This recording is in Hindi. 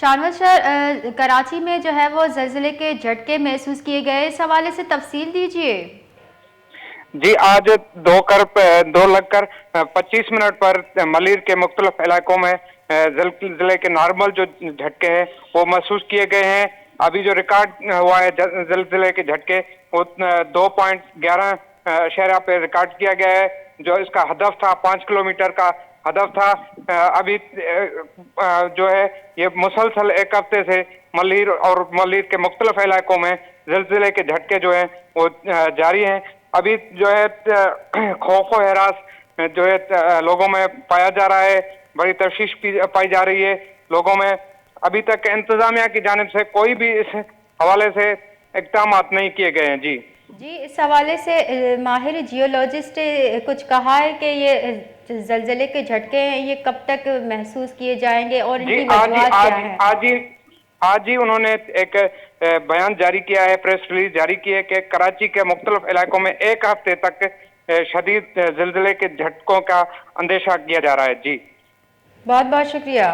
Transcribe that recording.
शानवाज सर, कराची में जो है वो ज़लज़ले के झटके महसूस किए गए, इस हवाले से तफसील दीजिए। जी, आज 2 लगकर 25 मिनट पर मलिर के मुख्तलिफ इलाकों में जिले के नॉर्मल जो झटके हैं वो महसूस किए गए हैं। अभी जो रिकॉर्ड हुआ है जिले के झटके वो 2.11 शहरा पे रिकॉर्ड किया गया है। जो इसका हदफ था 5 किलोमीटर का हदफ था। अभी जो है ये मुसलसल एक हफ्ते से मलिर के मुख्तलिफ इलाकों में जिले के झटके जो है वो जारी हैं। अभी जो है खौफ व हरास जो है लोगों में पाया जा रहा है। बड़ी तशवीश पाई जा रही है लोगों में। अभी तक इंतजामिया की जानिब से कोई भी इस हवाले से इक़दाम नहीं किए गए हैं। जी जी, इस हवाले से माहिर जियोलॉजिस्ट ने कुछ कहा है कि ये ज़लज़ले के झटके हैं, ये कब तक महसूस किए जाएंगे और जी इनकी वजूहात क्या है? आज ही उन्होंने एक बयान जारी किया है, प्रेस रिलीज जारी की है कि कराची के मुख्तलिफ इलाकों में एक हफ्ते तक शदीद जिलजिले के झटकों का अंदेशा किया जा रहा है। जी बहुत बहुत शुक्रिया।